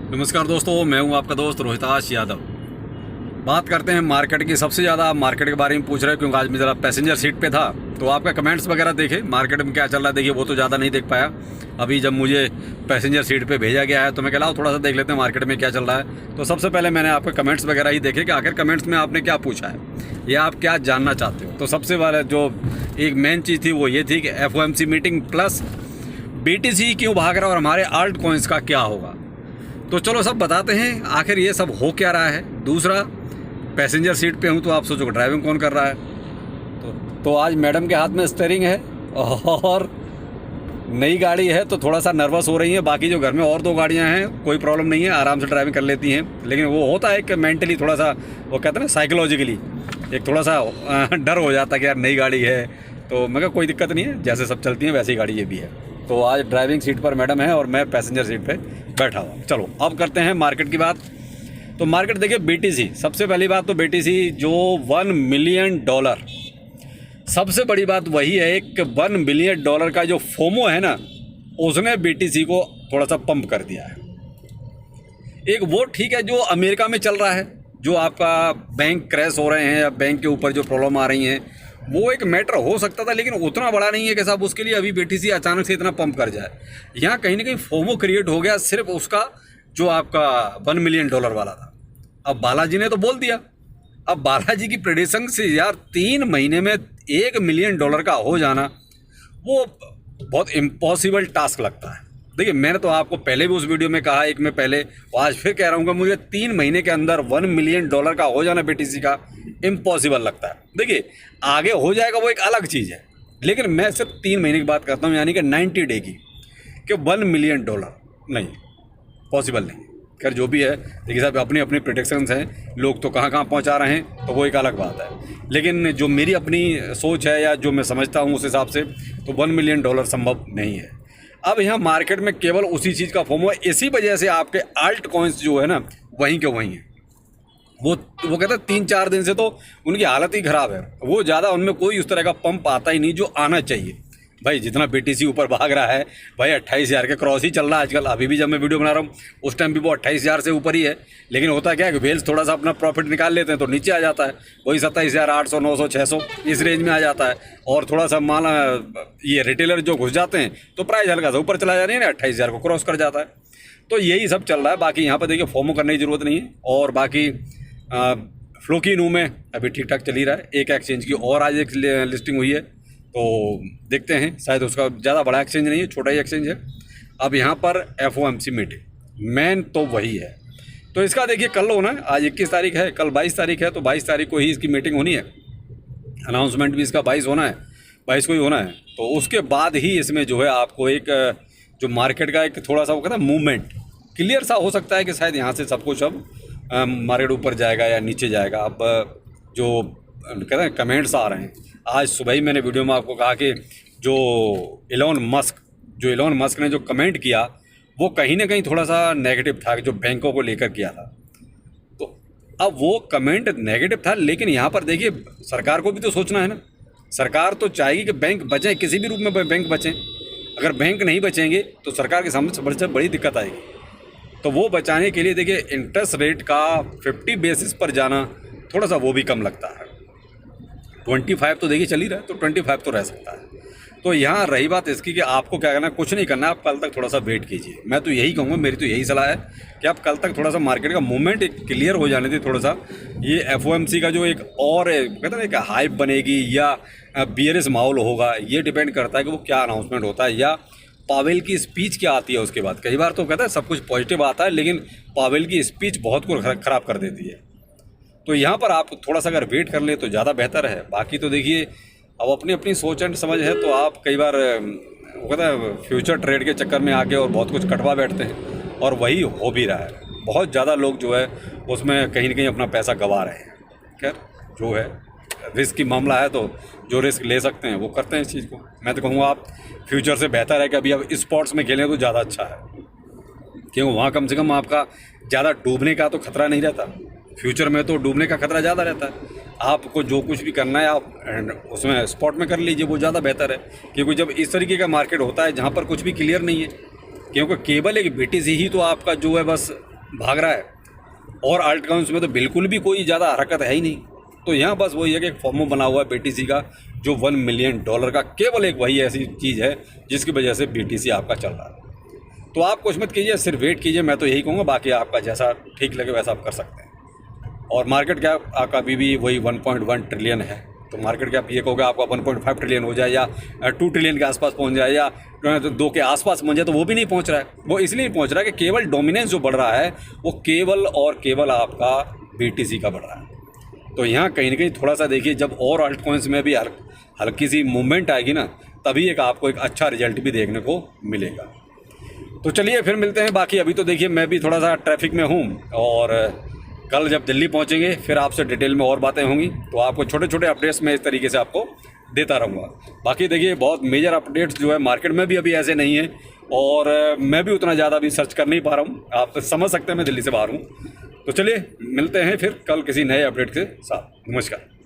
नमस्कार दोस्तों, मैं हूं आपका दोस्त रोहिताश यादव। बात करते हैं मार्केट की। सबसे ज़्यादा मार्केट के बारे में पूछ रहे हैं क्योंकि आज मैं ज़रा पैसेंजर सीट पे था, तो आपका कमेंट्स वगैरह देखे मार्केट में क्या चल रहा है। देखिए वो तो ज़्यादा नहीं देख पाया। अभी जब मुझे पैसेंजर सीट पे भेजा गया है तो मैं कहला थोड़ा सा देख लेते हैं मार्केट में क्या चल रहा है। तो सबसे पहले मैंने आपके कमेंट्स वगैरह ही देखे कि आखिर कमेंट्स में आपने क्या पूछा है या आप क्या जानना चाहते हो। तो सबसे पहले जो एक मेन चीज़ थी वो ये थी कि FOMC मीटिंग प्लस BTC क्यों भाग रहा है और हमारे आल्ट कॉइन्स का क्या होगा। तो चलो सब बताते हैं आखिर ये सब हो क्या रहा है। दूसरा, पैसेंजर सीट पे हूँ तो आप सोचो ड्राइविंग कौन कर रहा है। तो आज मैडम के हाथ में स्टीयरिंग है और नई गाड़ी है तो थोड़ा सा नर्वस हो रही है। बाकी जो घर में और 2 गाड़ियाँ हैं कोई प्रॉब्लम नहीं है, आराम से ड्राइविंग कर लेती हैं। लेकिन वो होता है कि मेंटली थोड़ा सा, वो कहते हैं ना साइकोलॉजिकली एक थोड़ा सा डर हो जाता है कि यार नई गाड़ी है। तो मैं कहा कोई दिक्कत नहीं है, जैसे सब चलती हैं वैसी गाड़ी ये भी है। तो आज ड्राइविंग सीट पर मैडम है और मैं पैसेंजर सीट पे बैठा हुआ। चलो अब करते हैं मार्केट की बात। तो मार्केट देखिए BTC, सबसे पहली बात तो BTC जो $1 मिलियन, सबसे बड़ी बात वही है कि $1 बिलियन का जो फोमो है ना, उसने BTC को थोड़ा सा पंप कर दिया है। एक वो ठीक है जो अमेरिका में चल रहा है, जो आपका बैंक क्रैश हो रहे हैं या बैंक के ऊपर जो प्रॉब्लम आ रही हैं, वो एक मैटर हो सकता था लेकिन उतना बड़ा नहीं है कि साहब उसके लिए अभी BTC अचानक से इतना पंप कर जाए। यहाँ कहीं ना कहीं फोमो क्रिएट हो गया सिर्फ उसका जो आपका $1 मिलियन वाला था। अब बालाजी ने तो बोल दिया। अब बालाजी की प्रेडिक्शन से यार 3 महीने में $1 मिलियन का हो जाना वो बहुत इम्पॉसिबल टास्क लगता है। देखिए मैंने तो आपको पहले भी उस वीडियो में कहा, एक में पहले, आज फिर कह रहा हूँ कि मुझे 3 महीने के अंदर $1 मिलियन का हो जाना BTC का इम्पॉसिबल लगता है। देखिए आगे हो जाएगा वो एक अलग चीज़ है, लेकिन मैं सिर्फ 3 महीने की बात करता हूँ, यानी कि 90 डे की, कि $1 मिलियन नहीं, पॉसिबल नहीं। खैर जो भी है, देखिए साहब अपनी अपनी प्रेडिक्शंस हैं, लोग तो कहाँ कहाँ पहुँचा रहे हैं तो वो एक अलग बात है। लेकिन जो मेरी अपनी सोच है या जो मैं समझता हूँ उस हिसाब से तो $1 मिलियन संभव नहीं है। अब यहाँ मार्केट में केवल उसी चीज़ का फोमो है, इसी वजह से आपके आल्ट कॉइन्स जो है ना वहीं के वहीं हैं। वो कहते हैं 3-4 दिन से तो उनकी हालत ही ख़राब है। वो ज़्यादा उनमें कोई उस तरह का पंप आता ही नहीं जो आना चाहिए। भाई जितना BTC ऊपर भाग रहा है, भाई 28,000 के क्रॉस ही चल रहा है आजकल। अभी भी जब मैं वीडियो बना रहा हूँ उस टाइम भी वो 28,000 से ऊपर ही है। लेकिन होता क्या है कि वेल्स थोड़ा सा अपना प्रॉफिट निकाल लेते हैं तो नीचे आ जाता है, वही 27,800, 900, 600 इस रेंज में आ जाता है। और थोड़ा सा माल ये रिटेलर जो घुस जाते हैं तो प्राइस हल्का सा ऊपर चला जाता है ना, 28,000 को क्रॉस कर जाता है। तो यही सब चल रहा है। बाकी यहाँ पर देखिए फोमो करने की ज़रूरत नहीं है। और बाकी फ्लोकीनू में अभी ठीक ठाक चल ही रहा है। एक एक्सचेंज की और आज एक लिस्टिंग हुई है तो देखते हैं, शायद उसका ज़्यादा बड़ा एक्सचेंज नहीं है, छोटा ही एक्सचेंज है। अब यहाँ पर FOMC मीटिंग मेन तो वही है। तो इसका देखिए कल होना है, आज 21 तारीख है, कल 22 तारीख है, तो 22 तारीख को ही इसकी मीटिंग होनी है। अनाउंसमेंट भी इसका 22 होना है, 22 को ही होना है। तो उसके बाद ही इसमें जो है आपको एक जो मार्केट का एक थोड़ा सा वो कहता है मूवमेंट क्लियर सा हो सकता है कि शायद यहाँ से सब कुछ अब मार्केट ऊपर जाएगा या नीचे जाएगा। अब जो कहते हैं कमेंट्स आ रहे हैं, आज सुबह ही मैंने वीडियो में आपको कहा कि जो इलॉन मस्क ने जो कमेंट किया वो कहीं ना कहीं थोड़ा सा नेगेटिव था, जो बैंकों को लेकर किया था। तो अब वो कमेंट नेगेटिव था, लेकिन यहाँ पर देखिए सरकार को भी तो सोचना है ना। सरकार तो चाहेगी कि बैंक बचें, किसी भी रूप में बैंक बचें। अगर बैंक नहीं बचेंगे तो सरकार के सामने सबसे बड़ी दिक्कत आएगी। तो वो बचाने के लिए देखिए इंटरेस्ट रेट का 50 बेसिस पर जाना थोड़ा सा वो भी कम लगता है। 25 तो देखिए चल ही रहा है, तो 25 तो रह सकता है। तो यहाँ रही बात इसकी कि आपको क्या करना है, कुछ नहीं करना है, आप कल तक थोड़ा सा वेट कीजिए। मैं तो यही कहूँगा, मेरी तो यही सलाह है कि आप कल तक थोड़ा सा मार्केट का मूवमेंट क्लियर हो जाने दीजिए। थोड़ा सा ये FOMC का जो एक और कहते हैं ना एक हाइप बनेगी या बियरिश माहौल होगा, ये डिपेंड करता है कि वो क्या अनाउंसमेंट होता है या पावेल की स्पीच क्या आती है उसके बाद। कई बार तो कहता है सब कुछ पॉजिटिव आता है, लेकिन पावेल की स्पीच बहुत कुछ ख़राब कर देती है। तो यहाँ पर आप थोड़ा सा अगर वेट कर ले तो ज़्यादा बेहतर है। बाकी तो देखिए अब अपनी अपनी सोच एंड समझ है, तो आप कई बार वो कहता है फ्यूचर ट्रेड के चक्कर में आके और बहुत कुछ कटवा बैठते हैं, और वही हो भी रहा है। बहुत ज़्यादा लोग जो है उसमें कहीं ना कहीं अपना पैसा गंवा रहे हैं। खैर जो है रिस्क की मामला है, तो जो रिस्क ले सकते हैं वो करते हैं इस चीज़ को। मैं तो कहूँगा आप फ्यूचर से बेहतर है कि अभी आप स्पॉट्स में खेलें तो ज़्यादा अच्छा है, क्योंकि वहाँ कम से कम आपका ज़्यादा डूबने का तो खतरा नहीं रहता। फ्यूचर में तो डूबने का खतरा ज़्यादा रहता है। आपको जो कुछ भी करना है आप उसमें स्पॉट में कर लीजिए, वो ज़्यादा बेहतर है। क्योंकि जब इस तरीके का मार्केट होता है जहाँ पर कुछ भी क्लियर नहीं है, क्योंकि केवल एक BTC ही तो आपका जो है बस भाग रहा है और अल्ट कॉइन्स में तो बिल्कुल भी कोई ज़्यादा हरकत है ही नहीं। तो यहाँ बस वही है कि एक फॉर्मो बना हुआ है BTC का, जो $1 मिलियन का केवल एक वही ऐसी चीज़ है जिसकी वजह से BTC आपका चल रहा है। तो आप कुछ मत कीजिए, सिर्फ वेट कीजिए, मैं तो यही कहूँगा। बाकी आपका जैसा ठीक लगे वैसा आप कर सकते हैं। और मार्केट कैप आपका अभी भी वही 1.1 ट्रिलियन है। तो मार्केट कैप ये कहोगे आपका 1.5 ट्रिलियन हो जाए या 2 ट्रिलियन के आसपास पहुंच जाए या 2 के आसपास पहुंच जाए, तो वो भी नहीं पहुंच रहा है। वो इसलिए नहीं पहुंच रहा है कि केवल डोमिनेंस जो बढ़ रहा है वो केवल और केवल आपका BTC का बढ़ रहा है। तो यहाँ कहीं ना कहीं थोड़ा सा देखिए, जब और अल्ट कॉइन्स में भी हल्की सी मूवमेंट आएगी ना, तभी आपको एक अच्छा रिजल्ट भी देखने को मिलेगा। तो चलिए फिर मिलते हैं। बाकी अभी तो देखिए मैं भी थोड़ा सा ट्रैफिक में हूँ, और कल जब दिल्ली पहुँचेंगे फिर आपसे डिटेल में और बातें होंगी। तो आपको छोटे छोटे अपडेट्स मैं इस तरीके से आपको देता रहूँगा। बाकी देखिए बहुत मेजर अपडेट्स जो है मार्केट में भी अभी ऐसे नहीं है, और मैं भी उतना ज़्यादा अभी सर्च कर नहीं पा रहा हूँ। आप तो समझ सकते हैं मैं दिल्ली से बाहर हूँ। तो चलिए मिलते हैं फिर कल किसी नए अपडेट के साथ। नमस्कार।